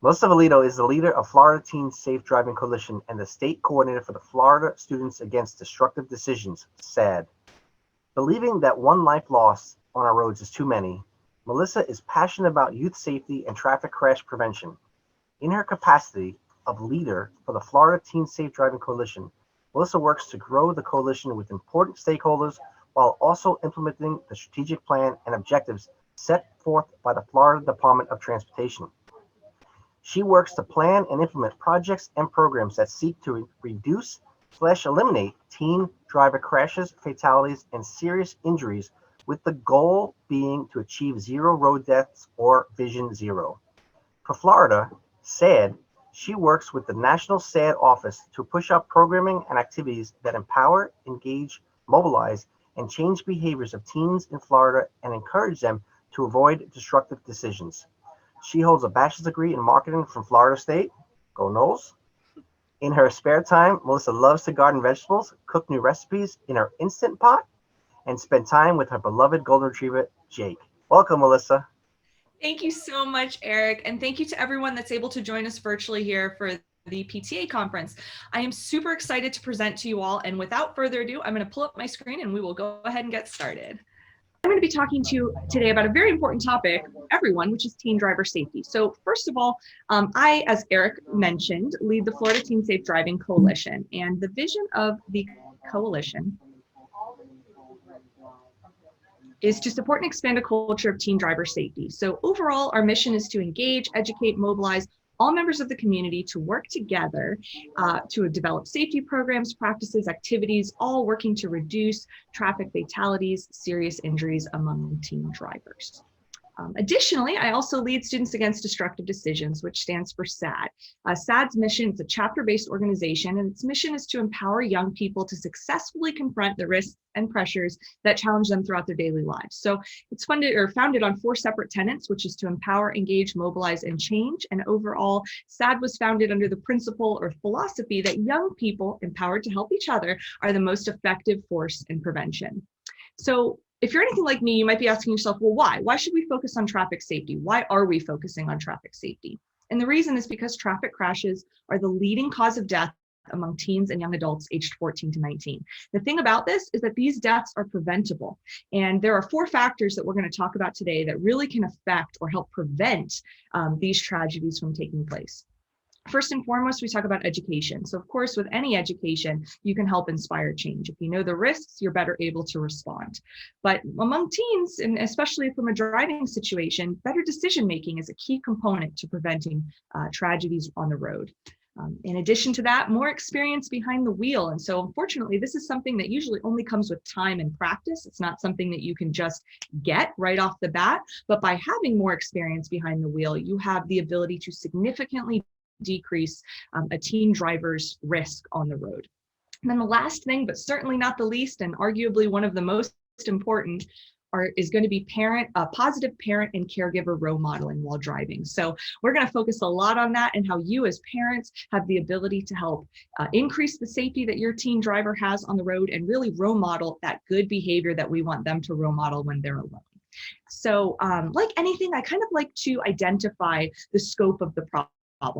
Melissa Valito is the leader of Florida Teen Safe Driving Coalition and the state coordinator for the Florida Students Against Destructive Decisions, SAD. Believing that one life lost on our roads is too many, Melissa is passionate about youth safety and traffic crash prevention. In her capacity of leader for the Florida Teen Safe Driving Coalition, Melissa works to grow the coalition with important stakeholders while also implementing the strategic plan and objectives set forth by the Florida Department of Transportation. She works to plan and implement projects and programs that seek to reduce/eliminate teen driver crashes, fatalities, and serious injuries, with the goal being to achieve zero road deaths or Vision Zero. For Florida, SAD, she works with the National SAD Office to push out programming and activities that empower, engage, mobilize, and change behaviors of teens in Florida and encourage them to avoid destructive decisions. She holds a bachelor's degree in marketing from Florida State. Go Noles. In her spare time, Melissa loves to garden vegetables, cook new recipes in her Instant Pot, and spend time with her beloved golden retriever, Jake. Welcome, Melissa. Thank you so much, Eric. And thank you to everyone that's able to join us virtually here for the PTA conference. I am super excited to present to you all. And without further ado, I'm going to pull up my screen and we will go ahead and get started. I'm going to be talking to you today about a very important topic, everyone, which is teen driver safety. So first of all, I, as Eric mentioned, lead the Florida Teen Safe Driving Coalition. And the vision of the coalition is to support and expand a culture of teen driver safety. So overall, our mission is to engage, educate, mobilize all members of the community to work together to develop safety programs, practices, activities, all working to reduce traffic fatalities, serious injuries among teen drivers. Additionally, I also lead Students Against Destructive Decisions, which stands for SAD. SAD's mission is a chapter-based organization, and its mission is to empower young people to successfully confront the risks and pressures that challenge them throughout their daily lives. So it's founded on 4 separate tenets, which is to empower, engage, mobilize, and change. And overall, SAD was founded under the principle or philosophy that young people, empowered to help each other, are the most effective force in prevention. So if you're anything like me, you might be asking yourself, well, why? Why should we focus on traffic safety? Why are we focusing on traffic safety? And the reason is because traffic crashes are the leading cause of death among teens and young adults aged 14 to 19. The thing about this is that these deaths are preventable. And there are 4 factors that we're going to talk about today that really can affect or help prevent these tragedies from taking place. First and foremost, we talk about education. So of course, with any education, you can help inspire change. If you know the risks, you're better able to respond. But among teens, and especially from a driving situation, better decision-making is a key component to preventing tragedies on the road. In addition to that, more experience behind the wheel. And so unfortunately, this is something that usually only comes with time and practice. It's not something that you can just get right off the bat, but by having more experience behind the wheel, you have the ability to significantly decrease a teen driver's risk on the road. And then the last thing, but certainly not the least, and arguably one of the most important, is going to be positive parent and caregiver role modeling while driving. So we're going to focus a lot on that and how you as parents have the ability to help increase the safety that your teen driver has on the road and really role model that good behavior that we want them to role model when they're alone. So like anything, I kind of like to identify the scope of the problem.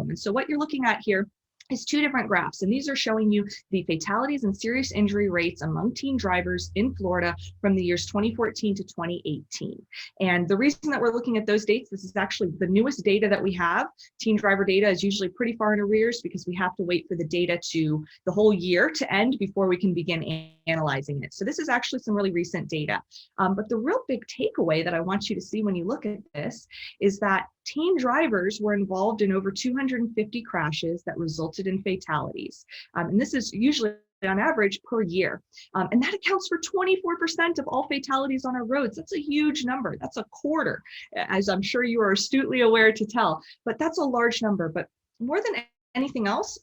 And so what you're looking at here is 2 different graphs, and these are showing you the fatalities and serious injury rates among teen drivers in Florida from the years 2014 to 2018. And the reason that we're looking at those dates, this is actually the newest data that we have. Teen driver data is usually pretty far in arrears because we have to wait for the data to the whole year to end before we can begin analyzing it. So this is actually some really recent data. But the real big takeaway that I want you to see when you look at this is that teen drivers were involved in over 250 crashes that resulted in fatalities. And this is usually on average per year. And that accounts for 24% of all fatalities on our roads. That's a huge number. That's a quarter, as I'm sure you are astutely aware to tell, but that's a large number. But more than anything else,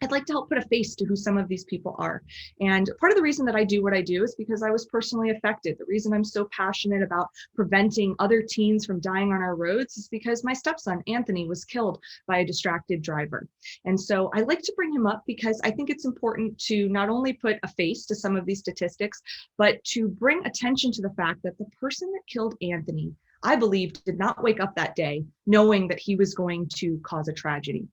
I'd like to help put a face to who some of these people are. And part of the reason that I do what I do is because I was personally affected. The reason I'm so passionate about preventing other teens from dying on our roads is because my stepson, Anthony, was killed by a distracted driver. And so I like to bring him up because I think it's important to not only put a face to some of these statistics, but to bring attention to the fact that the person that killed Anthony, I believe, did not wake up that day knowing that he was going to cause a tragedy.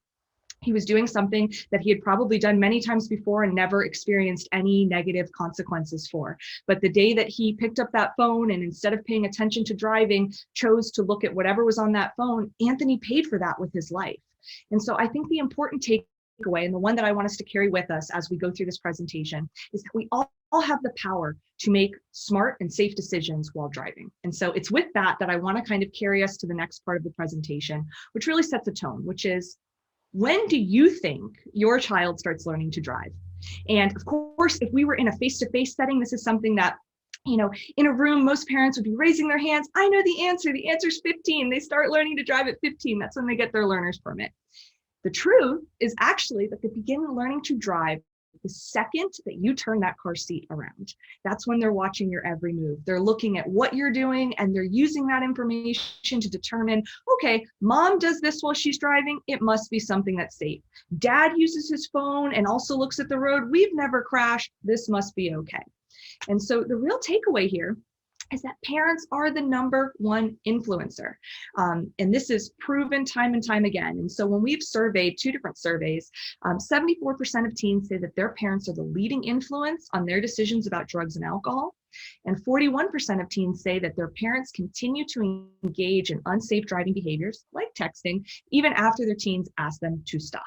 He was doing something that he had probably done many times before and never experienced any negative consequences for. But the day that he picked up that phone and instead of paying attention to driving, chose to look at whatever was on that phone, Anthony paid for that with his life. And so I think the important takeaway, and the one that I want us to carry with us as we go through this presentation, is that we all have the power to make smart and safe decisions while driving. And so it's with that I want to kind of carry us to the next part of the presentation, which really sets a tone, which is, when do you think your child starts learning to drive? And of course, if we were in a face-to-face setting, this is something that, in a room, most parents would be raising their hands. I know the answer. The answer is 15. They start learning to drive at 15. That's when they get their learner's permit. The truth is actually that they begin learning to drive the second that you turn that car seat around. That's when they're watching your every move. They're looking at what you're doing and they're using that information to determine, okay, mom does this while she's driving. It must be something that's safe. Dad uses his phone and also looks at the road. We've never crashed. This must be okay. And so the real takeaway here is that parents are the #1 influencer. And this is proven time and time again. And so when we've surveyed 2 different surveys, 74% of teens say that their parents are the leading influence on their decisions about drugs and alcohol. And 41% of teens say that their parents continue to engage in unsafe driving behaviors like texting, even after their teens ask them to stop.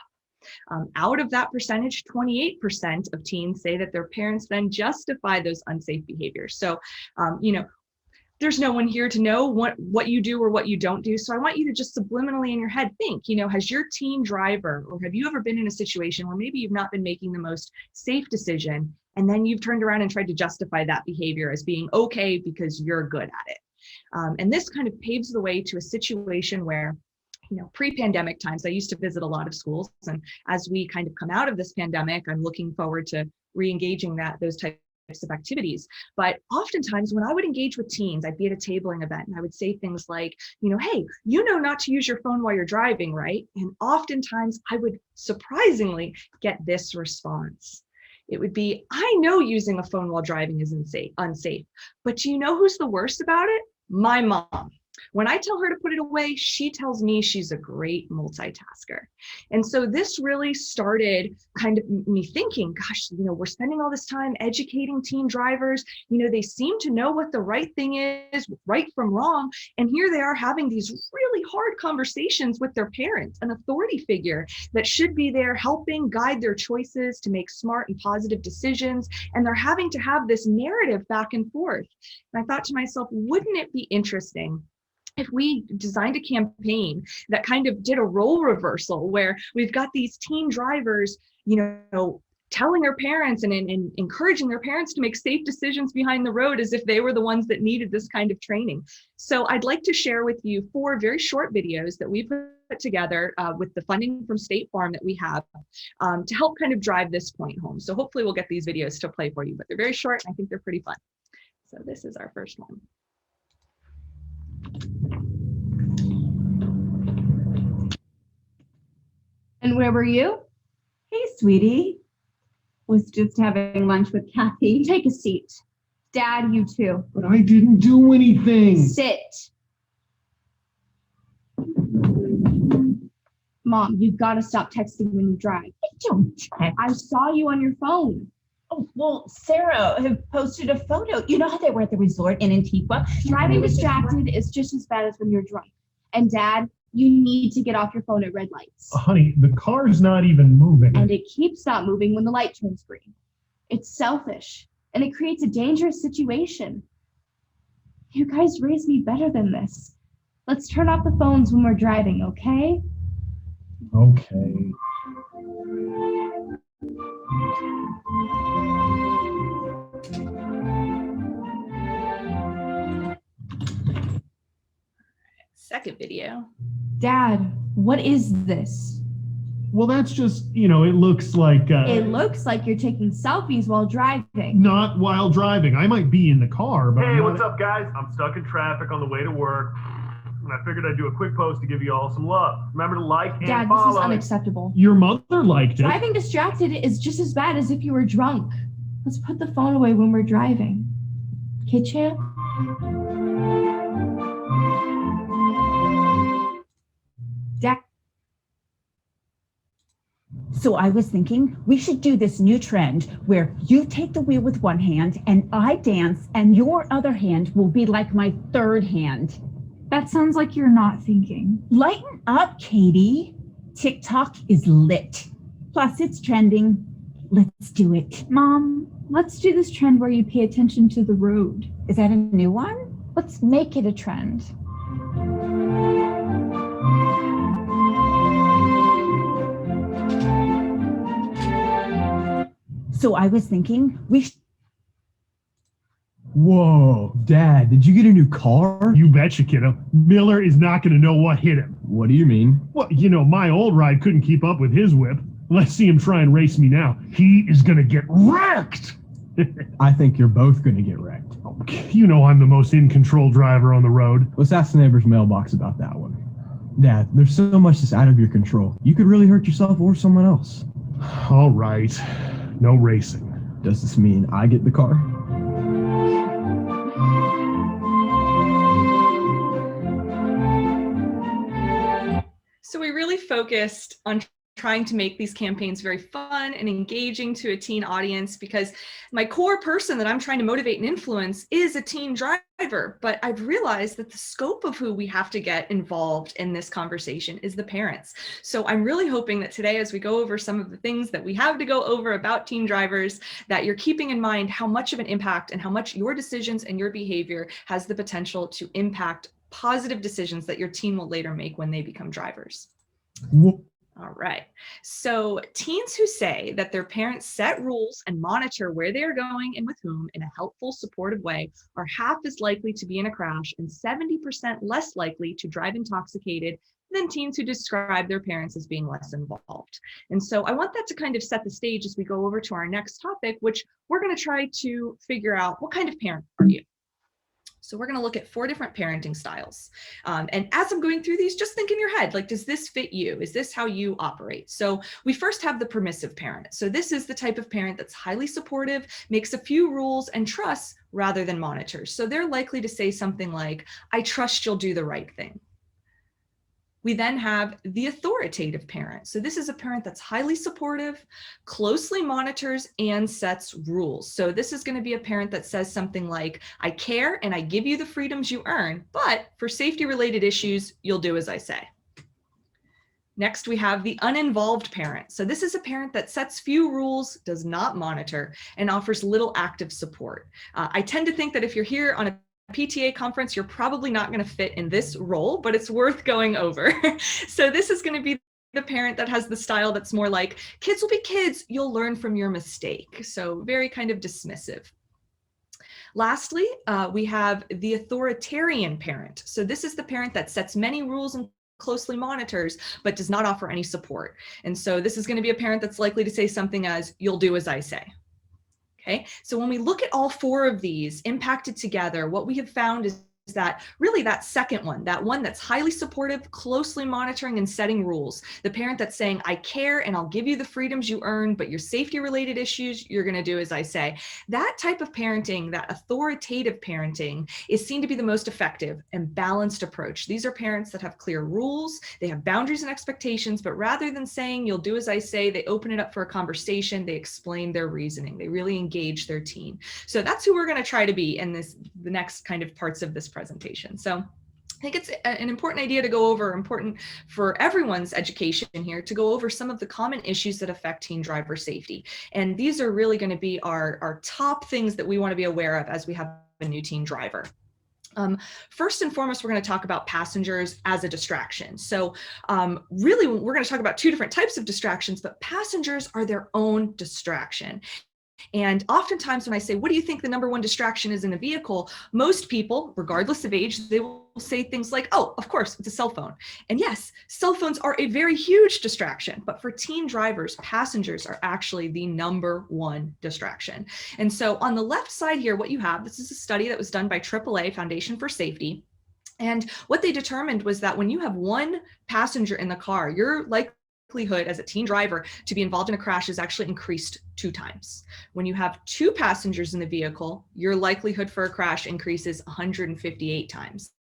Out of that percentage, 28% of teens say that their parents then justify those unsafe behaviors. So, there's no one here to know what you do or what you don't do. So I want you to just subliminally in your head think, has your teen driver, or have you ever been in a situation where maybe you've not been making the most safe decision, and then you've turned around and tried to justify that behavior as being okay because you're good at it. And this kind of paves the way to a situation where, pre-pandemic times, I used to visit a lot of schools. And as we kind of come out of this pandemic, I'm looking forward to re-engaging those types of activities. But oftentimes when I would engage with teens, I'd be at a tabling event and I would say things like, hey, not to use your phone while you're driving, right? And oftentimes I would surprisingly get this response. It would be, I know using a phone while driving is unsafe, but do you know who's the worst about it? My mom. When I tell her to put it away, she tells me she's a great multitasker. And so this really started kind of me thinking, gosh, we're spending all this time educating teen drivers. They seem to know what the right thing is, right from wrong. And here they are having these really hard conversations with their parents, an authority figure that should be there helping guide their choices to make smart and positive decisions. And they're having to have this narrative back and forth. And I thought to myself, wouldn't it be interesting if we designed a campaign that kind of did a role reversal where we've got these teen drivers, telling their parents and encouraging their parents to make safe decisions behind the road as if they were the ones that needed this kind of training. So I'd like to share with you 4 very short videos that we put together with the funding from State Farm that we have to help kind of drive this point home. So hopefully we'll get these videos to play for you, but they're very short and I think they're pretty fun. So this is our first one. And where were you? Hey, sweetie. Was just having lunch with Kathy. Take a seat. Dad, you too. But I didn't do anything. Sit. Mom, you've got to stop texting when you drive. I don't text. I saw you on your phone. Oh, well, Sarah had posted a photo. You know how they were at the resort in Antigua? Driving distracted is just as bad as when you're drunk. And Dad, you need to get off your phone at red lights. Honey, the car's not even moving. And it keeps not moving when the light turns green. It's selfish, and it creates a dangerous situation. You guys raised me better than this. Let's turn off the phones when we're driving, okay? Okay. Second video. Dad, what is this? Well, that's just, it looks like... It looks like you're taking selfies while driving. Not while driving. I might be in the car, but... Hey, what's up, guys? I'm stuck in traffic on the way to work, and I figured I'd do a quick post to give you all some love. Remember to like and Dad, follow. this is unacceptable. Your mother liked it. Driving distracted is just as bad as if you were drunk. Let's put the phone away when we're driving. Okay, champ? So I was thinking we should do this new trend where you take the wheel with one hand and I dance and your other hand will be like my third hand. That sounds like you're not thinking. Lighten up, Katie. TikTok is lit. Plus it's trending. Let's do it. Mom, let's do this trend where you pay attention to the road. Is that a new one? Let's make it a trend. So I was thinking we should. Whoa, Dad, did you get a new car? You betcha, kiddo. Miller is not going to know what hit him. What do you mean? Well, my old ride couldn't keep up with his whip. Let's see him try and race me now. He is going to get wrecked. I think you're both going to get wrecked. I'm the most in-control driver on the road. Let's ask the neighbor's mailbox about that one. Dad, there's so much that's out of your control. You could really hurt yourself or someone else. All right. No racing. Does this mean I get the car? So we really focused on trying to make these campaigns very fun and engaging to a teen audience, because my core person that I'm trying to motivate and influence is a teen driver. But I've realized that the scope of who we have to get involved in this conversation is the parents. So I'm really hoping that today, as we go over some of the things that we have to go over about teen drivers, that you're keeping in mind how much of an impact and how much your decisions and your behavior has the potential to impact positive decisions that your teen will later make when they become drivers. All right. So teens who say that their parents set rules and monitor where they are going and with whom in a helpful, supportive way are half as likely to be in a crash and 70% less likely to drive intoxicated than teens who describe their parents as being less involved. And so I want that to kind of set the stage as we go over to our next topic, which we're going to try to figure out, what kind of parent are you? So we're going to look at 4 different parenting styles. And as I'm going through these, just think in your head, like, does this fit you? Is this how you operate? So we first have the permissive parent. So this is the type of parent that's highly supportive, makes a few rules and trusts rather than monitors. So they're likely to say something like, I trust you'll do the right thing. We then have the authoritative parent. So this is a parent that's highly supportive, closely monitors, and sets rules. So this is going to be a parent that says something like, I care and I give you the freedoms you earn, but for safety related issues, you'll do as I say. Next, we have the uninvolved parent. So this is a parent that sets few rules, does not monitor, and offers little active support. I tend to think that if you're here on a PTA conference, you're probably not going to fit in this role, but it's worth going over. So this is going to be the parent that has the style that's more like, kids will be kids, you'll learn from your mistake. So very kind of dismissive. Lastly, we have the authoritarian parent. So this is the parent that sets many rules and closely monitors, but does not offer any support. And so this is going to be a parent that's likely to say something as, you'll do as I say. Okay, so when we look at all 4 of these impacted together, what we have found is that really that second one, that one that's highly supportive, closely monitoring and setting rules, the parent that's saying, I care and I'll give you the freedoms you earn, but your safety related issues, you're going to do as I say. That type of parenting, that authoritative parenting, is seen to be the most effective and balanced approach. These are parents that have clear rules, they have boundaries and expectations, but rather than saying, you'll do as I say, they open it up for a conversation, they explain their reasoning, they really engage their teen. So that's who we're going to try to be in the next kind of parts of this presentation. So I think it's an important idea to go over, important for everyone's education here, to go over some of the common issues that affect teen driver safety. And these are really going to be our top things that we want to be aware of as we have a new teen driver. First and foremost, we're going to talk about passengers as a distraction. So really, we're going to talk about 2 different types of distractions, but passengers are their own distraction. And oftentimes when I say, what do you think the #1 distraction is in a vehicle? Most people, regardless of age, they will say things like, oh, of course, it's a cell phone. And yes, cell phones are a very huge distraction, but for teen drivers, passengers are actually the #1 distraction. And so on the left side here, what you have, this is a study that was done by AAA, Foundation for Safety. And what they determined was that when you have 1 passenger in the car, your likelihood as a teen driver to be involved in a crash is actually increased 2 times. When you have 2 passengers in the vehicle, your likelihood for a crash increases 158 times.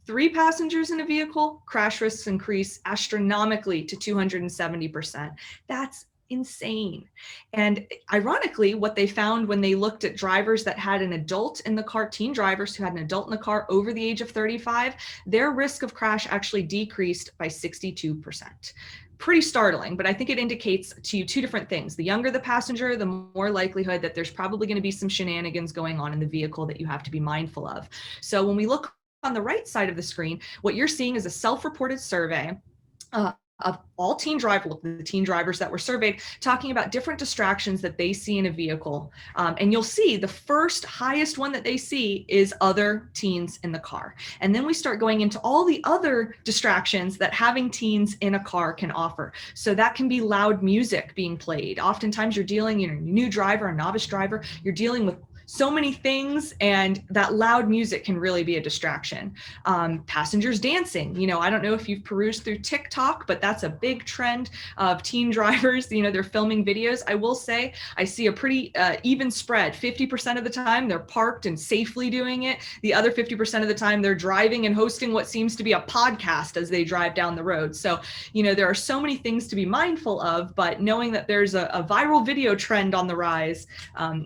3 passengers in a vehicle, crash risks increase astronomically to 270%. That's insane. And ironically, what they found when they looked at drivers that had an adult in the car, teen drivers who had an adult in the car over the age of 35, their risk of crash actually decreased by 62%. Pretty startling, but I think it indicates to you two different things. The younger the passenger, the more likelihood that there's probably going to be some shenanigans going on in the vehicle that you have to be mindful of. So when we look on the right side of the screen, what you're seeing is a self-reported survey of all the teen drivers that were surveyed, talking about different distractions that they see in a vehicle. And you'll see the first highest one that they see is other teens in the car. And then we start going into all the other distractions that having teens in a car can offer. So that can be loud music being played. Oftentimes you're dealing, you're a new driver, a novice driver, you're dealing with so many things, and that loud music can really be a distraction. Passengers dancing, I don't know if you've perused through TikTok, but that's a big trend of teen drivers. They're filming videos. I will say I see a pretty even spread. 50% of the time they're parked and safely doing it. The other 50% of the time they're driving and hosting what seems to be a podcast as they drive down the road. So, there are so many things to be mindful of, but knowing that there's a viral video trend on the rise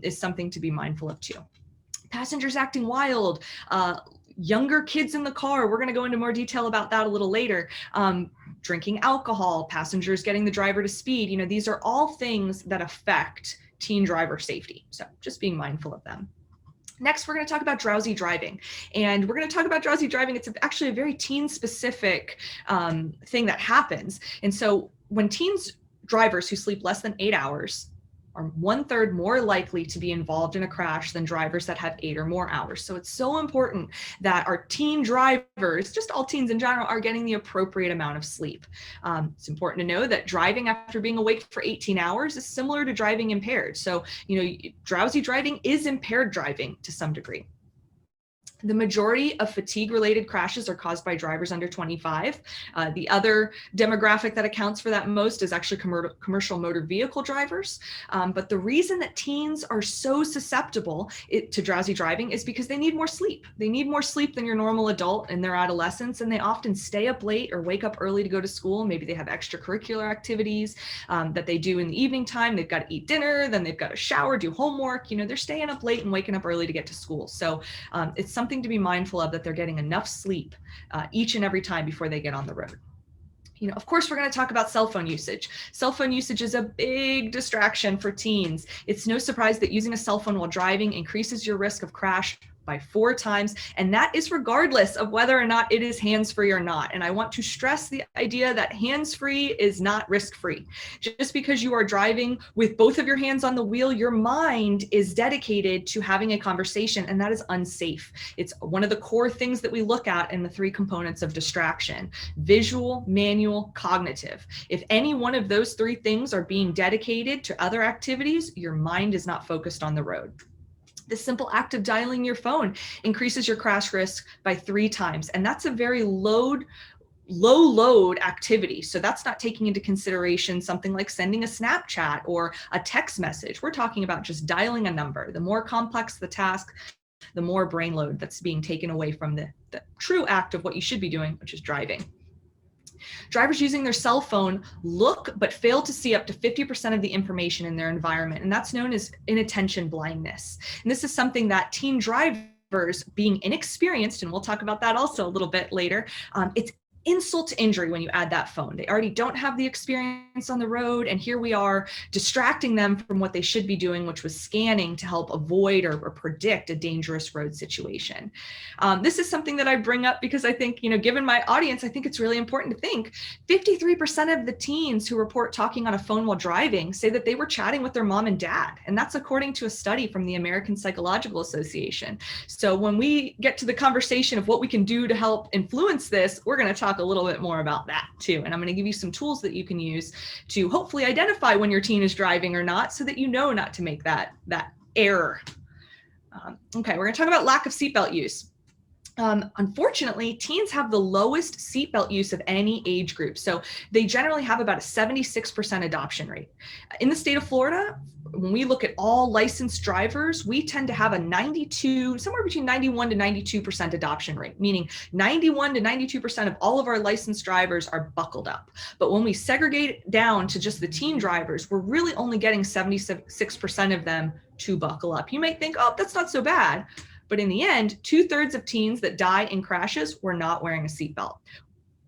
is something to be mindful of too. Passengers acting wild, younger kids in the car. We're going to go into more detail about that a little later. Drinking alcohol, passengers getting the driver to speed. These are all things that affect teen driver safety. So just being mindful of them. Next, we're going to talk about drowsy driving. And we're going to talk about drowsy driving. It's actually a very teen-specific thing that happens. And so when drivers who sleep less than 8 hours are 1/3 more likely to be involved in a crash than drivers that have 8 or more hours. So it's so important that our teen drivers, just all teens in general, are getting the appropriate amount of sleep. It's important to know that driving after being awake for 18 hours is similar to driving impaired. So, drowsy driving is impaired driving to some degree. The majority of fatigue-related crashes are caused by drivers under 25. The other demographic that accounts for that most is actually commercial motor vehicle drivers. But the reason that teens are so susceptible to drowsy driving is because they need more sleep. They need more sleep than your normal adult in their adolescence, and they often stay up late or wake up early to go to school. Maybe they have extracurricular activities that they do in the evening time. They've got to eat dinner, then they've got to shower, do homework. They're staying up late and waking up early to get to school. So it's something to be mindful of, that they're getting enough sleep each and every time before they get on the road. Of course, we're going to talk about cell phone usage. Cell phone usage is a big distraction for teens. It's no surprise that using a cell phone while driving increases your risk of crash by 4 times, and that is regardless of whether or not it is hands-free or not. And I want to stress the idea that hands-free is not risk-free. Just because you are driving with both of your hands on the wheel, your mind is dedicated to having a conversation, and that is unsafe. It's one of the core things that we look at in the 3 components of distraction: visual, manual, cognitive. If any one of those 3 things are being dedicated to other activities, your mind is not focused on the road. The simple act of dialing your phone increases your crash risk by 3 times. And that's a very low load activity. So that's not taking into consideration something like sending a Snapchat or a text message. We're talking about just dialing a number. The more complex the task, the more brain load that's being taken away from the true act of what you should be doing, which is driving. Drivers using their cell phone look but fail to see up to 50% of the information in their environment, and that's known as inattention blindness. And this is something that teen drivers, being inexperienced, and we'll talk about that also a little bit later, it's insult to injury when you add that phone. They already don't have the experience on the road, and here we are distracting them from what they should be doing, which was scanning to help avoid or predict a dangerous road situation. This is something that I bring up because I think, given my audience, I think it's really important to think 53% of the teens who report talking on a phone while driving say that they were chatting with their mom and dad. And that's according to a study from the American Psychological Association. So when we get to the conversation of what we can do to help influence this, we're going to talk a little bit more about that too. And I'm going to give you some tools that you can use to hopefully identify when your teen is driving or not, so that you know not to make that error. Okay, we're going to talk about lack of seatbelt use. Unfortunately, teens have the lowest seatbelt use of any age group. So they generally have about a 76% adoption rate. In the state of Florida, when we look at all licensed drivers, we tend to have a 92, somewhere between 91 to 92% adoption rate, meaning 91 to 92% of all of our licensed drivers are buckled up. But when we segregate it down to just the teen drivers, we're really only getting 76% of them to buckle up. You might think, oh, that's not so bad. But in the end, 2/3 of teens that die in crashes were not wearing a seatbelt.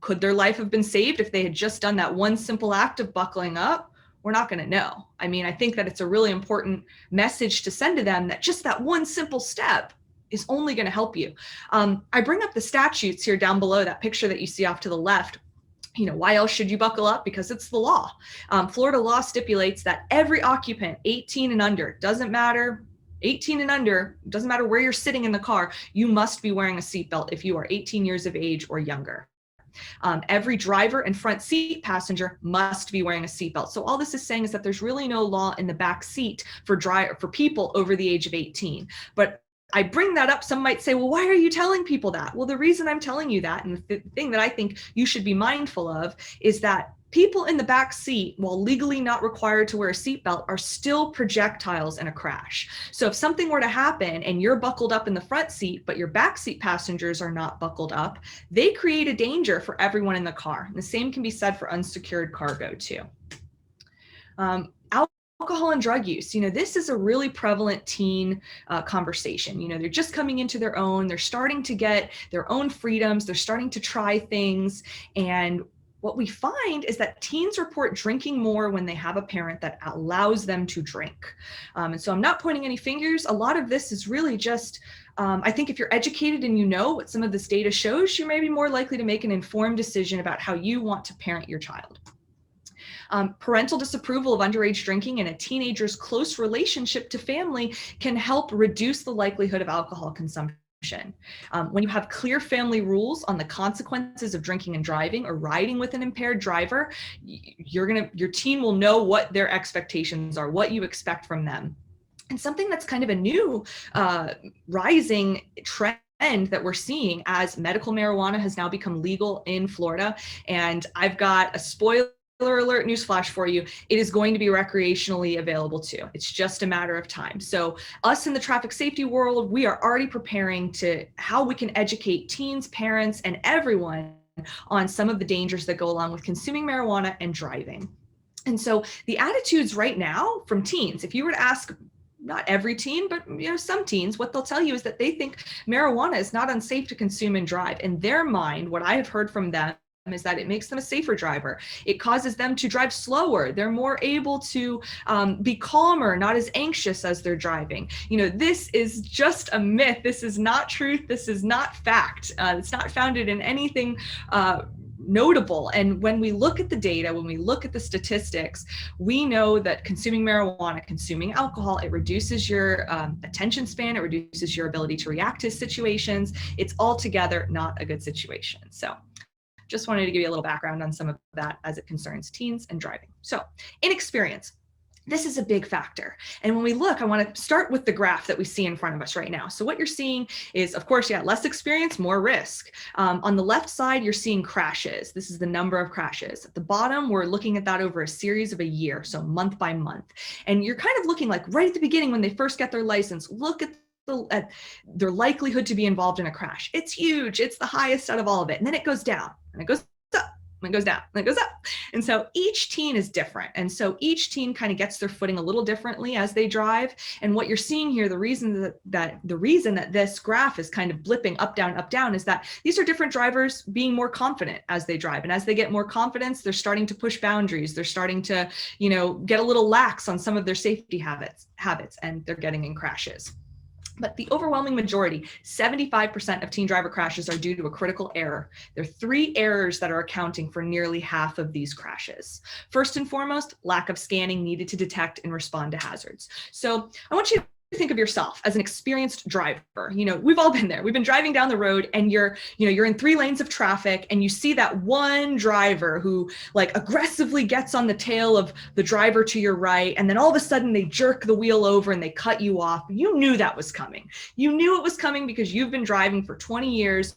Could their life have been saved if they had just done that one simple act of buckling up? We're not going to know. I mean, I think that it's a really important message to send to them that just that one simple step is only going to help you. I bring up the statutes here down below, that picture that you see off to the left. You know, why else should you buckle up? Because it's the law. Florida law stipulates that every occupant 18 and under, doesn't matter, 18 and under, doesn't matter where you're sitting in the car, you must be wearing a seatbelt if you are 18 years of age or younger. Every driver and front seat passenger must be wearing a seatbelt. So all this is saying is that there's really no law in the back seat for people over the age of 18. But I bring that up. Some might say, well, why are you telling people that? Well, the reason I'm telling you that, and the thing that I think you should be mindful of, is that people in the back seat, while legally not required to wear a seatbelt, are still projectiles in a crash. So if something were to happen and you're buckled up in the front seat, but your backseat passengers are not buckled up, they create a danger for everyone in the car. And the same can be said for unsecured cargo too. Alcohol and drug use, you know, this is a really prevalent teen conversation. You know, they're just coming into their own, they're starting to get their own freedoms, they're starting to try things. And what we find is that teens report drinking more when they have a parent that allows them to drink. And so I'm not pointing any fingers. A lot of this is really just, I think if you're educated and you know what some of this data shows, you may be more likely to make an informed decision about how you want to parent your child. Parental disapproval of underage drinking and a teenager's close relationship to family can help reduce the likelihood of alcohol consumption. When you have clear family rules on the consequences of drinking and driving or riding with an impaired driver, your teen will know what their expectations are, what you expect from them. And something that's kind of a new rising trend that we're seeing as medical marijuana has now become legal in Florida. And I've got a spoiler alert newsflash for you, it is going to be recreationally available too. It's just a matter of time. So us in the traffic safety world, we are already preparing to how we can educate teens, parents, and everyone on some of the dangers that go along with consuming marijuana and driving. And so the attitudes right now from teens, if you were to ask not every teen, but you know, some teens, what they'll tell you is that they think marijuana is not unsafe to consume and drive. In their mind, what I have heard from them is that it makes them a safer driver. It causes them to drive slower. They're more able to be calmer, not as anxious as they're driving. You know, this is just a myth. This is not truth. This is not fact. It's not founded in anything notable. And when we look at the data, when we look at the statistics, we know that consuming marijuana, consuming alcohol, it reduces your attention span, it reduces your ability to react to situations. It's altogether not a good situation. So just wanted to give you a little background on some of that as it concerns teens and driving. So inexperience. This is a big factor. And when we look, I want to start with the graph that we see in front of us right now. So what you're seeing is, of course, less experience, more risk. On the left side, you're seeing crashes. This is the number of crashes. At the bottom, we're looking at that over a series of a year, so month by month. And you're kind of looking like right at the beginning when they first get their license, look at their likelihood to be involved in a crash. It's huge. It's the highest out of all of it. And then it goes down and it goes up and it goes down and it goes up. And so each teen is different. And so each teen kind of gets their footing a little differently as they drive. And what you're seeing here, the reason that this graph is kind of blipping up, down is that these are different drivers being more confident as they drive. And as they get more confidence, they're starting to push boundaries. They're starting to, you know, get a little lax on some of their safety habits, and they're getting in crashes. But the overwhelming majority, 75% of teen driver crashes are due to a critical error. There are 3 errors that are accounting for nearly half of these crashes. First and foremost, lack of scanning needed to detect and respond to hazards. So I want you to think of yourself as an experienced driver. We've all been there. We've been driving down the road and you're in 3 lanes of traffic and you see that one driver who like aggressively gets on the tail of the driver to your right. And then all of a sudden they jerk the wheel over and they cut you off. You knew that was coming. You knew it was coming because you've been driving for 20 years.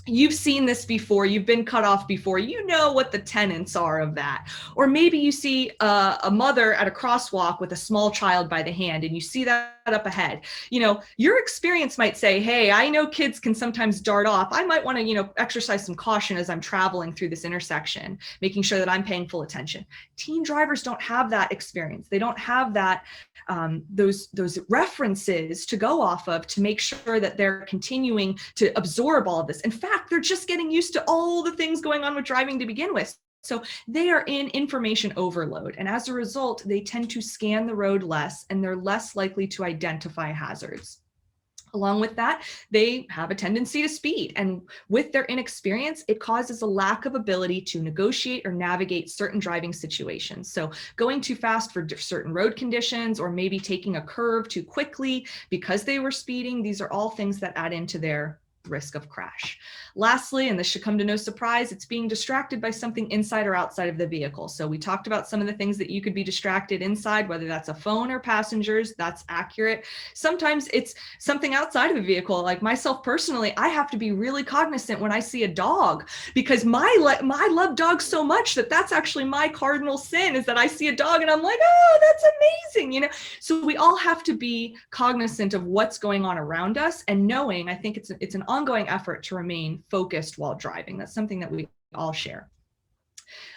You've seen this before. You've been cut off before. You know what the tenets are of that. Or maybe you see a mother at a crosswalk with a small child by the hand and you see that up ahead. Your experience might say, hey, I know kids can sometimes dart off. I might want to, exercise some caution as I'm traveling through this intersection, making sure that I'm paying full attention. Teen drivers don't have that experience. They don't have that those references to go off of to make sure that they're continuing to absorb all of this. In fact, they're just getting used to all the things going on with driving to begin with. So they are in information overload. And as a result, they tend to scan the road less and they're less likely to identify hazards. Along with that, they have a tendency to speed. And with their inexperience, it causes a lack of ability to negotiate or navigate certain driving situations. So going too fast for certain road conditions, or maybe taking a curve too quickly because they were speeding, these are all things that add into their risk of crash. Lastly, and this should come to no surprise, it's being distracted by something inside or outside of the vehicle. So we talked about some of the things that you could be distracted inside, whether that's a phone or passengers. That's accurate. Sometimes it's something outside of the vehicle. Like myself personally, I have to be really cognizant when I see a dog because I love dogs so much that's actually my cardinal sin, is that I see a dog and I'm like, oh, that's amazing. So we all have to be cognizant of what's going on around us and knowing, I think it's an ongoing effort to remain focused while driving. That's something that we all share.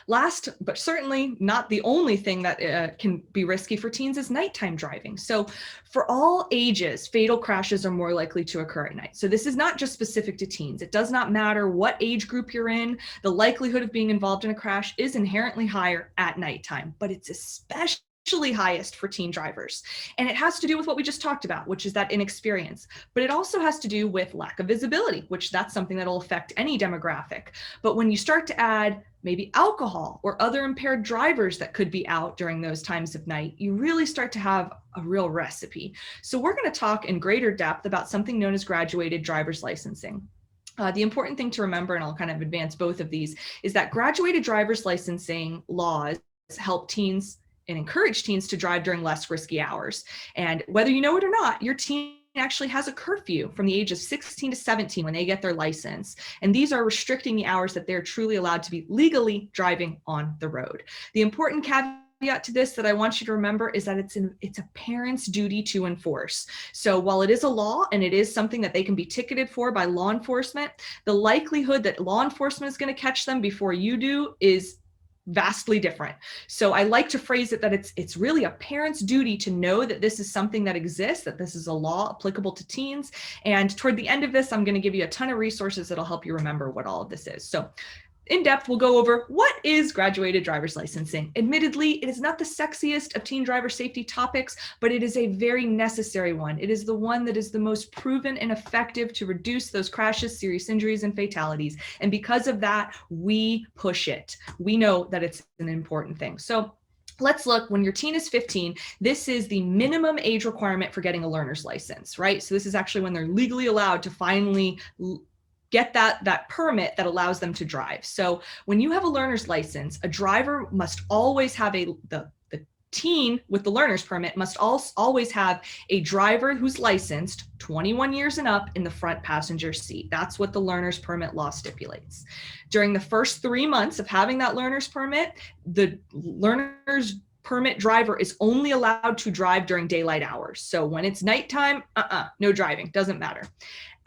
Last, but certainly not the only thing that can be risky for teens, is nighttime driving. So for all ages, fatal crashes are more likely to occur at night. So this is not just specific to teens. It does not matter what age group you're in. The likelihood of being involved in a crash is inherently higher at nighttime, but it's especially highest for teen drivers. And it has to do with what we just talked about, which is that inexperience. But it also has to do with lack of visibility, which that's something that'll affect any demographic. But when you start to add maybe alcohol or other impaired drivers that could be out during those times of night, you really start to have a real recipe. So we're going to talk in greater depth about something known as graduated driver's licensing. The important thing to remember, and I'll kind of advance both of these, is that graduated driver's licensing laws help teens and encourage teens to drive during less risky hours. And whether you know it or not, your teen actually has a curfew from the age of 16 to 17 when they get their license. And these are restricting the hours that they're truly allowed to be legally driving on the road. The important caveat to this that I want you to remember is that it's a parent's duty to enforce. So while it is a law and it is something that they can be ticketed for by law enforcement, the likelihood that law enforcement is going to catch them before you do is vastly different. So I like to phrase it that it's really a parent's duty to know that this is something that exists, that this is a law applicable to teens. And toward the end of this, I'm going to give you a ton of resources that'll help you remember what all of this is. So in depth, we'll go over what is graduated driver's licensing. Admittedly, it is not the sexiest of teen driver safety topics, but it is a very necessary one. It is the one that is the most proven and effective to reduce those crashes, serious injuries, and fatalities. And because of that, we push it. We know that it's an important thing. So let's look, when your teen is 15, this is the minimum age requirement for getting a learner's license, right? So this is actually when they're legally allowed to finally get that permit that allows them to drive. So when you have a learner's license, a driver must always have the teen with the learner's permit must always have a driver who's licensed 21 years and up in the front passenger seat. That's what the learner's permit law stipulates. During the first 3 months of having that learner's permit, the learner's permit driver is only allowed to drive during daylight hours. So when it's nighttime, no driving, doesn't matter.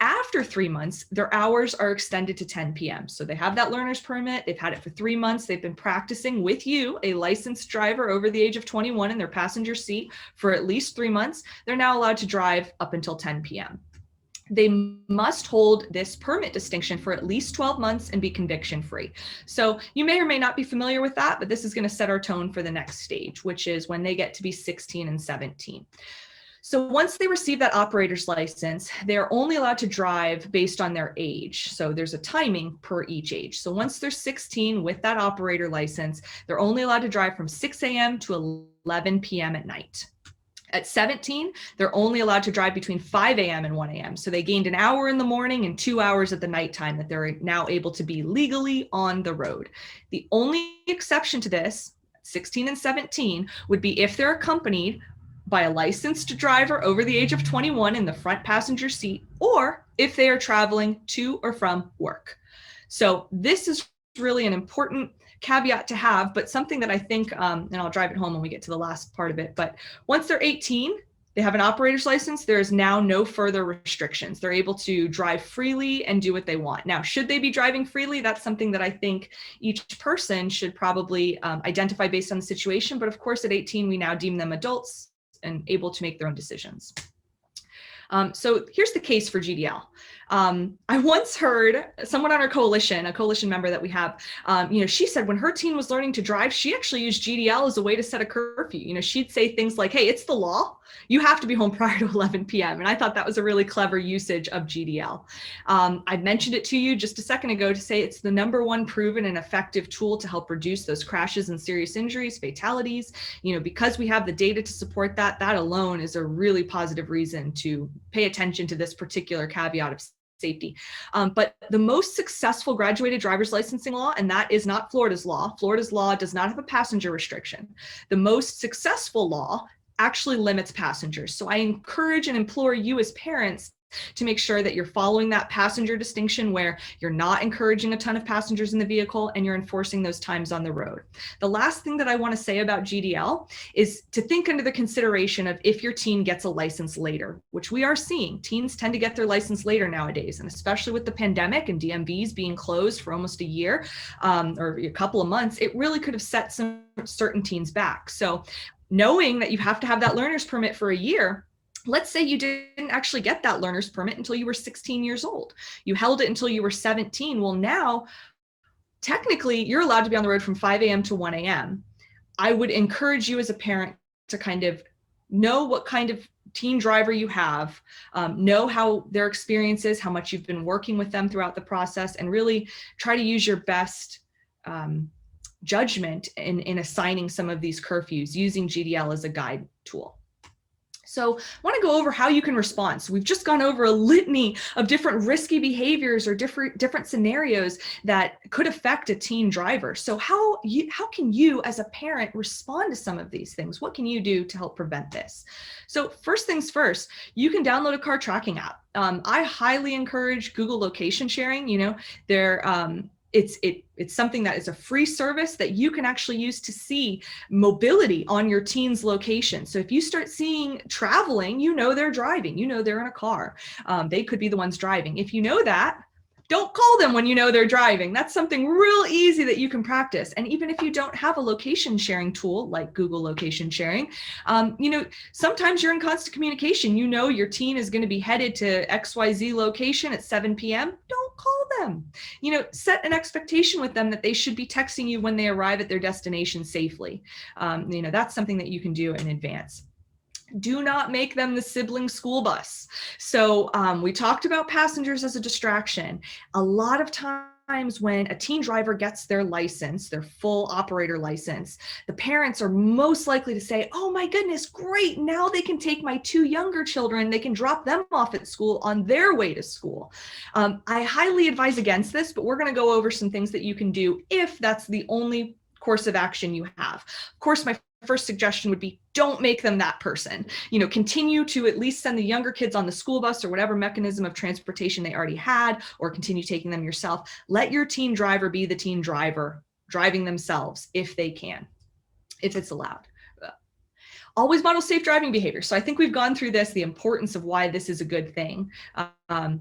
After 3 months, their hours are extended to 10 p.m. So they have that learner's permit. They've had it for 3 months. They've been practicing with you, a licensed driver over the age of 21 in their passenger seat for at least 3 months. They're now allowed to drive up until 10 p.m. They must hold this permit distinction for at least 12 months and be conviction free. So you may or may not be familiar with that, but this is going to set our tone for the next stage, which is when they get to be 16 and 17. So once they receive that operator's license, they're only allowed to drive based on their age. So there's a timing per each age. So once they're 16 with that operator license, they're only allowed to drive from 6 a.m. to 11 p.m. at night. At 17, they're only allowed to drive between 5 a.m. and 1 a.m. So they gained an hour in the morning and 2 hours at the nighttime that they're now able to be legally on the road. The only exception to this, 16 and 17, would be if they're accompanied by a licensed driver over the age of 21 in the front passenger seat, or if they are traveling to or from work. So this is really an important caveat to have, but something that I think, and I'll drive it home when we get to the last part of it, but once they're 18, they have an operator's license, there is now no further restrictions. They're able to drive freely and do what they want. Now, should they be driving freely? That's something that I think each person should probably identify based on the situation. But of course, at 18, we now deem them adults and able to make their own decisions. So here's the case for GDL. I once heard someone on our coalition, a coalition member that we have, she said when her teen was learning to drive, she actually used GDL as a way to set a curfew. She'd say things like, hey, it's the law. You have to be home prior to 11 p.m. And I thought that was a really clever usage of GDL. I mentioned it to you just a second ago to say it's the #1 proven and effective tool to help reduce those crashes and serious injuries, fatalities. Because we have the data to support that, that alone is a really positive reason to pay attention to this particular caveat of safety. But the most successful graduated driver's licensing law, and that is not Florida's law. Florida's law does not have a passenger restriction. The most successful law actually limits passengers. So I encourage and implore you as parents to make sure that you're following that passenger distinction where you're not encouraging a ton of passengers in the vehicle and you're enforcing those times on the road. The last thing that I want to say about GDL is to think under the consideration of if your teen gets a license later, which we are seeing. Teens tend to get their license later nowadays, and especially with the pandemic and DMVs being closed for almost a year or a couple of months, it really could have set some certain teens back. So knowing that you have to have that learner's permit for a year, let's say you didn't actually get that learner's permit until you were 16 years old. You held it until you were 17. Well, now, technically, you're allowed to be on the road from 5 a.m. to 1 a.m. I would encourage you as a parent to kind of know what kind of teen driver you have, know how their experience is, how much you've been working with them throughout the process, and really try to use your best judgment in assigning some of these curfews using GDL as a guide tool. So I want to go over how you can respond. So we've just gone over a litany of different risky behaviors or different scenarios that could affect a teen driver. So how can you as a parent respond to some of these things? What can you do to help prevent this? So first things first, you can download a car tracking app. I highly encourage Google location sharing. It's something that is a free service that you can actually use to see mobility on your teen's location. So if you start seeing traveling, they're driving, they're in a car. They could be the ones driving. If you know that, don't call them when they're driving. That's something real easy that you can practice. And even if you don't have a location sharing tool like Google location sharing, sometimes you're in constant communication. Your teen is going to be headed to XYZ location at 7 p.m. Don't call them. Set an expectation with them that they should be texting you when they arrive at their destination safely. That's something that you can do in advance. Do not make them the sibling school bus. So we talked about passengers as a distraction. A lot of times when a teen driver gets their license, their full operator license, the parents are most likely to say, oh my goodness, great. Now they can take my 2 younger children. They can drop them off at school on their way to school. I highly advise against this, but we're going to go over some things that you can do if that's the only course of action you have. Of course, my first suggestion would be don't make them that person. Continue to at least send the younger kids on the school bus or whatever mechanism of transportation they already had, or continue taking them yourself. Let your teen driver be the teen driver, driving themselves if they can, if it's allowed. Always model safe driving behavior. So I think we've gone through this, the importance of why this is a good thing.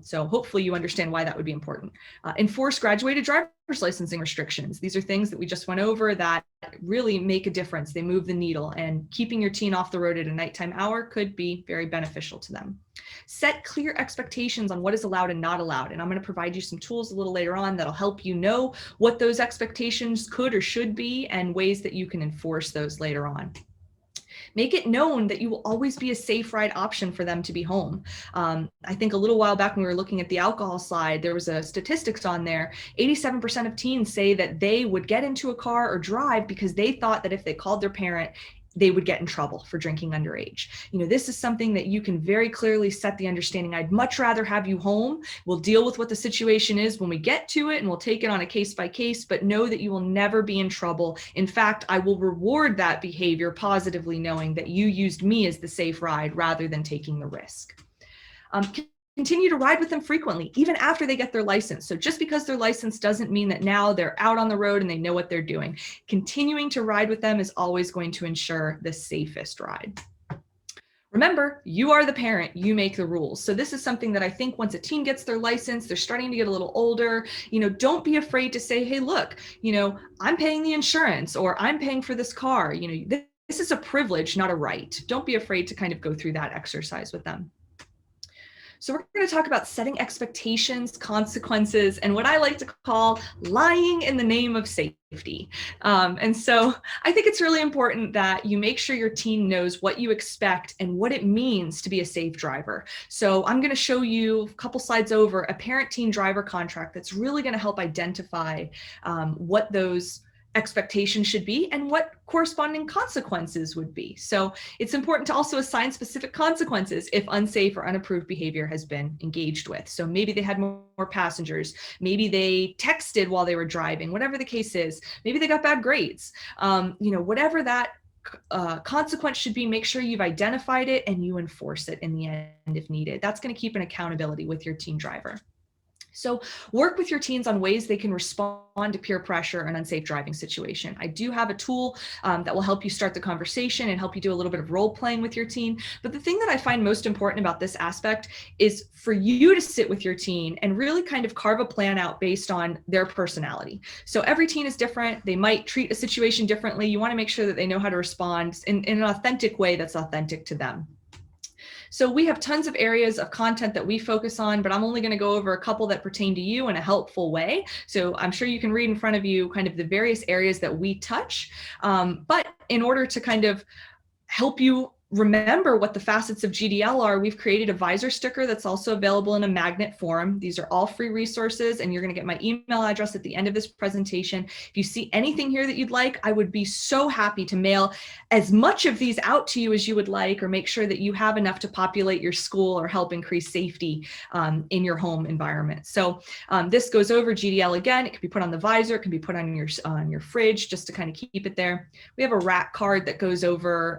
So hopefully you understand why that would be important. Enforce graduated driver's licensing restrictions. These are things that we just went over that really make a difference. They move the needle, and keeping your teen off the road at a nighttime hour could be very beneficial to them. Set clear expectations on what is allowed and not allowed. And I'm going to provide you some tools a little later on that'll help you know what those expectations could or should be and ways that you can enforce those later on. Make it known that you will always be a safe ride option for them to be home. I think a little while back when we were looking at the alcohol slide, there was a statistics on there. 87% of teens say that they would get into a car or drive because they thought that if they called their parent, they would get in trouble for drinking underage. This is something that you can very clearly set the understanding. I'd much rather have you home. We'll deal with what the situation is when we get to it, and we'll take it on a case by case, but know that you will never be in trouble. In fact, I will reward that behavior positively, knowing that you used me as the safe ride rather than taking the risk. Continue to ride with them frequently, even after they get their license. So just because they're licensed doesn't mean that now they're out on the road and they know what they're doing. Continuing to ride with them is always going to ensure the safest ride. Remember, you are the parent, you make the rules. So this is something that I think once a teen gets their license, they're starting to get a little older, don't be afraid to say, hey, look, I'm paying the insurance, or I'm paying for this car. This is a privilege, not a right. Don't be afraid to kind of go through that exercise with them. So we're going to talk about setting expectations, consequences, and what I like to call lying in the name of safety. And so I think it's really important that you make sure your teen knows what you expect and what it means to be a safe driver. So I'm going to show you a couple slides over a parent-teen driver contract that's really going to help identify what those expectations should be and what corresponding consequences would be. So it's important to also assign specific consequences if unsafe or unapproved behavior has been engaged with. So maybe they had more passengers, maybe they texted while they were driving, whatever the case is, maybe they got bad grades, whatever that consequence should be, make sure you've identified it and you enforce it in the end if needed. That's going to keep an accountability with your teen driver. So work with your teens on ways they can respond to peer pressure and unsafe driving situation. I do have a tool that will help you start the conversation and help you do a little bit of role playing with your teen. But the thing that I find most important about this aspect is for you to sit with your teen and really kind of carve a plan out based on their personality. So every teen is different. They might treat a situation differently. You want to make sure that they know how to respond in an authentic way that's authentic to them. So we have tons of areas of content that we focus on, but I'm only going to go over a couple that pertain to you in a helpful way. So I'm sure you can read in front of you kind of the various areas that we touch. But in order to kind of help you remember what the facets of GDL are, we've created a visor sticker that's also available in a magnet form. These are all free resources, and you're going to get my email address at the end of this presentation. If you see anything here that you'd like, I would be so happy to mail as much of these out to you as you would like, or make sure that you have enough to populate your school or help increase safety in your home environment. So this goes over GDL again. It can be put on the visor, it can be put on your fridge just to kind of keep it there. We have a rack card that goes over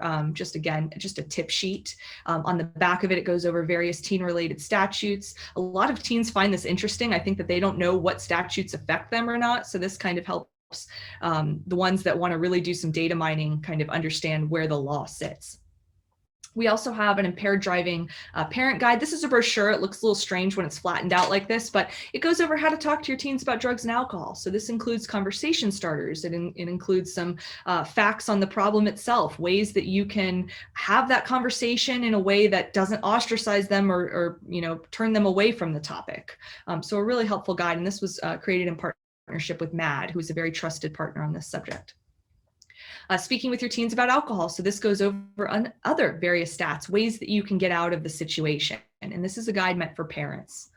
just a tip sheet. On the back of it, it goes over various teen-related statutes. A lot of teens find this interesting. I think that they don't know what statutes affect them or not. So this kind of helps the ones that want to really do some data mining kind of understand where the law sits. We also have an impaired driving parent guide. This is a brochure. It looks a little strange when it's flattened out like this, but it goes over how to talk to your teens about drugs and alcohol. So this includes conversation starters. It includes some facts on the problem itself, ways that you can have that conversation in a way that doesn't ostracize them or turn them away from the topic. So a really helpful guide. And this was created in partnership with MAD, who's a very trusted partner on this subject. Speaking with your teens about alcohol. So this goes over on other various stats, ways that you can get out of the situation. And this is a guide meant for parents.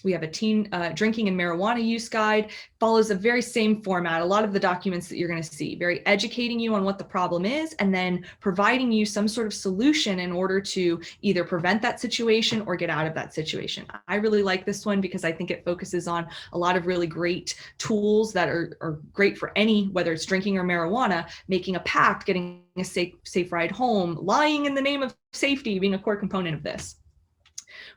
We have a teen drinking and marijuana use guide, follows a very same format. A lot of the documents that you're going to see, very educating you on what the problem is, and then providing you some sort of solution in order to either prevent that situation or get out of that situation. I really like this one because I think it focuses on a lot of really great tools that are great for any, whether it's drinking or marijuana, making a pact, getting a safe ride home, lying in the name of safety being a core component of this.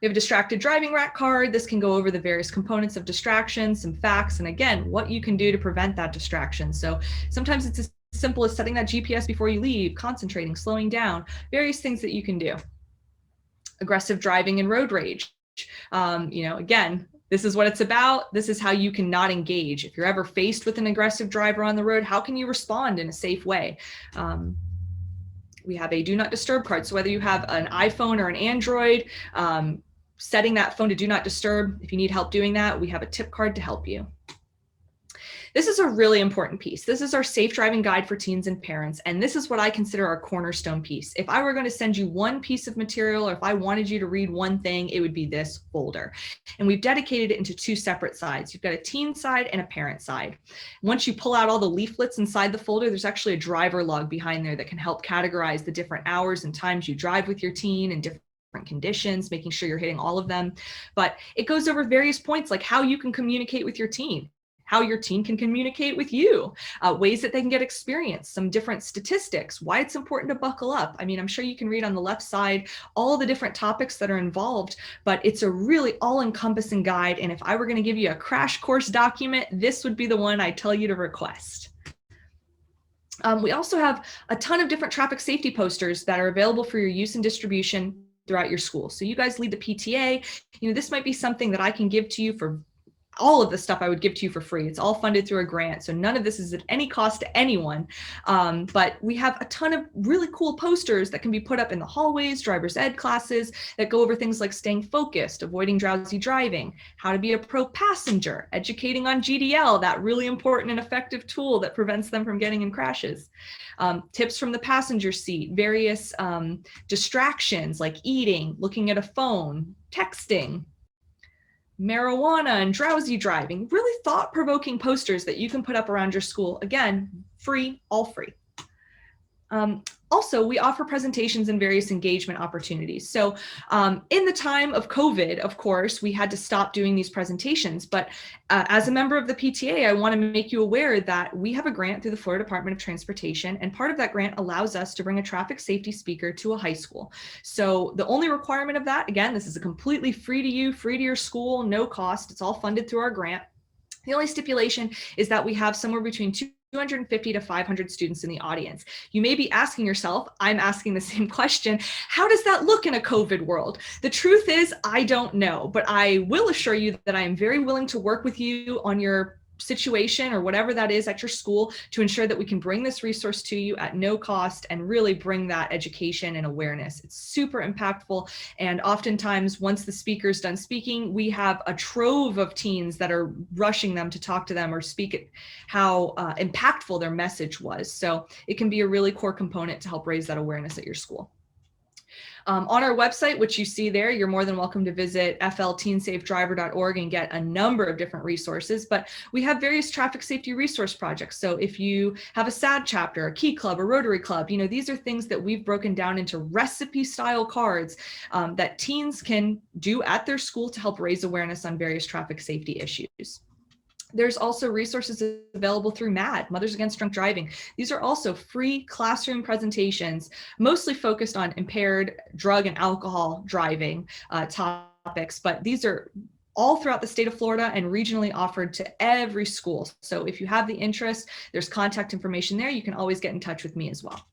We have a distracted driving rack card. This can go over the various components of distraction, some facts, and again, what you can do to prevent that distraction. So sometimes it's as simple as setting that GPS before you leave, concentrating, slowing down, various things that you can do. Aggressive driving and road rage. Again, this is what it's about. This is how you can not engage. If you're ever faced with an aggressive driver on the road, how can you respond in a safe way? We have a do not disturb card. So whether you have an iPhone or an Android, setting that phone to do not disturb, if you need help doing that, we have a tip card to help you. This is a really important piece. This is our safe driving guide for teens and parents. And this is what I consider our cornerstone piece. If I were going to send you one piece of material, or if I wanted you to read one thing, it would be this folder. And we've dedicated it into two separate sides. You've got a teen side and a parent side. Once you pull out all the leaflets inside the folder, there's actually a driver log behind there that can help categorize the different hours and times you drive with your teen and different conditions, making sure you're hitting all of them. But it goes over various points like how you can communicate with your teen, how your teen can communicate with you, ways that they can get experience, some different statistics, why it's important to buckle up. I mean, I'm sure you can read on the left side all the different topics that are involved, but it's a really all-encompassing guide. And if I were going to give you a crash course document, this would be the one I tell you to request. We also have a ton of different traffic safety posters that are available for your use and distribution throughout your school. So you guys lead the PTA. This might be something that I can give to you for all of the stuff I would give to you for free. It's all funded through a grant. So none of this is at any cost to anyone. But we have a ton of really cool posters that can be put up in the hallways, driver's ed classes that go over things like staying focused, avoiding drowsy driving, how to be a pro passenger, educating on GDL, that really important and effective tool that prevents them from getting in crashes. Tips from the passenger seat, various distractions like eating, looking at a phone, texting, marijuana and drowsy driving, really thought-provoking posters that you can put up around your school. Again, free, all free. Also, we offer presentations and various engagement opportunities. So in the time of COVID, of course, we had to stop doing these presentations. But as a member of the PTA, I want to make you aware that we have a grant through the Florida Department of Transportation. And part of that grant allows us to bring a traffic safety speaker to a high school. So the only requirement of that, again, this is a completely free to you, free to your school, no cost. It's all funded through our grant. The only stipulation is that we have somewhere between 250 to 500 students in the audience. You may be asking yourself, I'm asking the same question, how does that look in a COVID world? The truth is, I don't know, but I will assure you that I am very willing to work with you on your situation or whatever that is at your school to ensure that we can bring this resource to you at no cost and really bring that education and awareness. It's super impactful. And oftentimes, once the speaker's done speaking, we have a trove of teens that are rushing them to talk to them or speak at how impactful their message was. So it can be a really core component to help raise that awareness at your school. On our website, which you see there, you're more than welcome to visit flteensafedriver.org and get a number of different resources, but we have various traffic safety resource projects. So if you have a SAD chapter, a Key Club, a Rotary Club, these are things that we've broken down into recipe style cards that teens can do at their school to help raise awareness on various traffic safety issues. There's also resources available through MAD, Mothers Against Drunk Driving. These are also free classroom presentations, mostly focused on impaired drug and alcohol driving topics, but these are all throughout the state of Florida and regionally offered to every school. So if you have the interest, there's contact information there. You can always get in touch with me as well.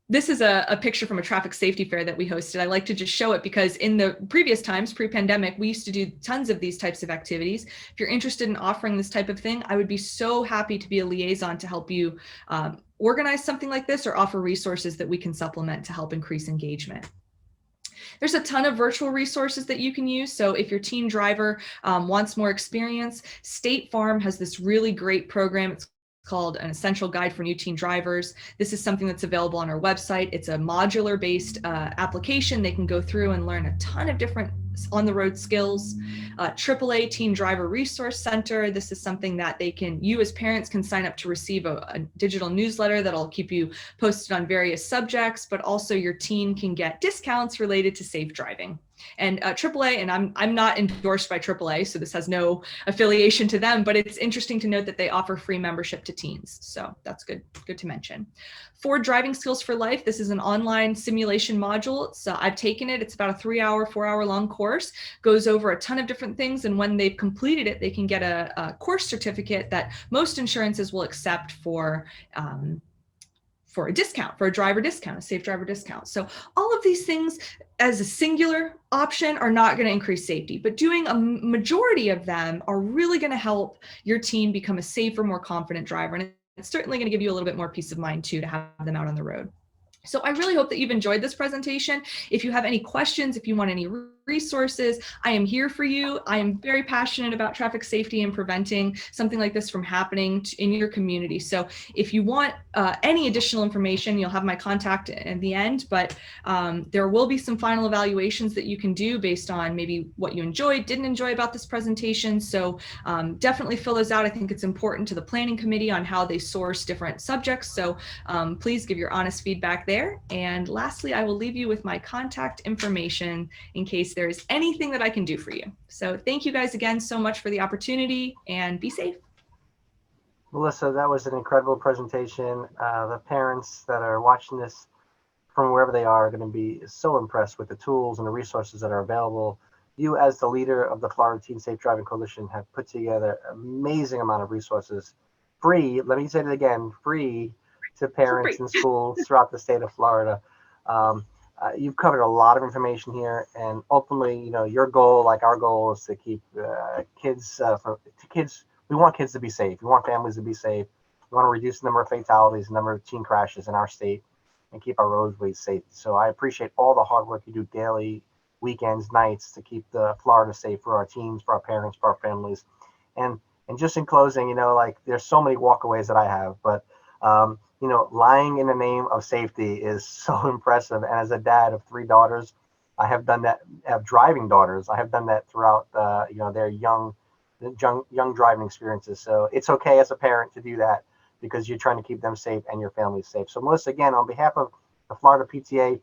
This is a picture from a traffic safety fair that we hosted. I like to just show it because in the previous times, pre-pandemic, we used to do tons of these types of activities. If you're interested in offering this type of thing, I would be so happy to be a liaison to help you organize something like this or offer resources that we can supplement to help increase engagement. There's a ton of virtual resources that you can use. So if your teen driver wants more experience, State Farm has this really great program. It's called an essential guide for new teen drivers. This is something that's available on our website. It's a modular based application. They can go through and learn a ton of different on the road skills. AAA Teen Driver Resource Center. This is something that you as parents can sign up to receive a digital newsletter that'll keep you posted on various subjects, but also your teen can get discounts related to safe driving. And AAA, and I'm not endorsed by AAA, so this has no affiliation to them, but it's interesting to note that they offer free membership to teens. So that's good to mention. For Driving Skills for Life, this is an online simulation module. So I've taken it. It's about a 4-hour long course, goes over a ton of different things. And when they've completed it, they can get a course certificate that most insurances will accept for a discount, for a driver discount, a safe driver discount. So all of these things as a singular option are not going to increase safety, but doing a majority of them are really going to help your teen become a safer, more confident driver. And it's certainly going to give you a little bit more peace of mind too, to have them out on the road. So I really hope that you've enjoyed this presentation. If you have any questions, if you want any resources. I am here for you. I am very passionate about traffic safety and preventing something like this from happening in your community. So if you want any additional information, you'll have my contact at the end, but there will be some final evaluations that you can do based on maybe what you enjoyed, didn't enjoy about this presentation. So definitely fill those out. I think it's important to the planning committee on how they source different subjects. So please give your honest feedback there. And lastly, I will leave you with my contact information in case there is anything that I can do for you. So thank you guys again so much for the opportunity, and be safe. Melissa, that was an incredible presentation. The parents that are watching this from wherever they are going to be so impressed with the tools and the resources that are available. You, as the leader of the Florida Teen Safe Driving Coalition, have put together an amazing amount of resources, free, let me say it again, free to parents and schools throughout the state of Florida. You've covered a lot of information here, and ultimately, you know, your goal, like our goal, is to keep kids. We want kids to be safe. We want families to be safe. We want to reduce the number of fatalities, the number of teen crashes in our state, and keep our roadways safe. So I appreciate all the hard work you do daily, weekends, nights, to keep the Florida safe for our teens, for our parents, for our families. And just in closing, you know, like, there's so many walkaways that I have, but you know, lying in the name of safety is so impressive. And as a dad of 3 daughters, I have done that. Have driving daughters. I have done that throughout, you know, their young driving experiences. So it's okay as a parent to do that, because you're trying to keep them safe and your family safe. So Melissa, again, on behalf of the Florida PTA,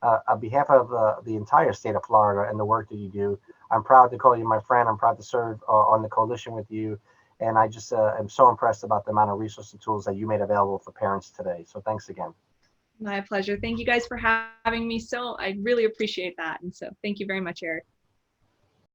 on behalf of the entire state of Florida and the work that you do, I'm proud to call you my friend. I'm proud to serve on the coalition with you. And I just am so impressed about the amount of resources and tools that you made available for parents today. So thanks again. My pleasure. Thank you guys for having me. So I really appreciate that. And so thank you very much, Eric.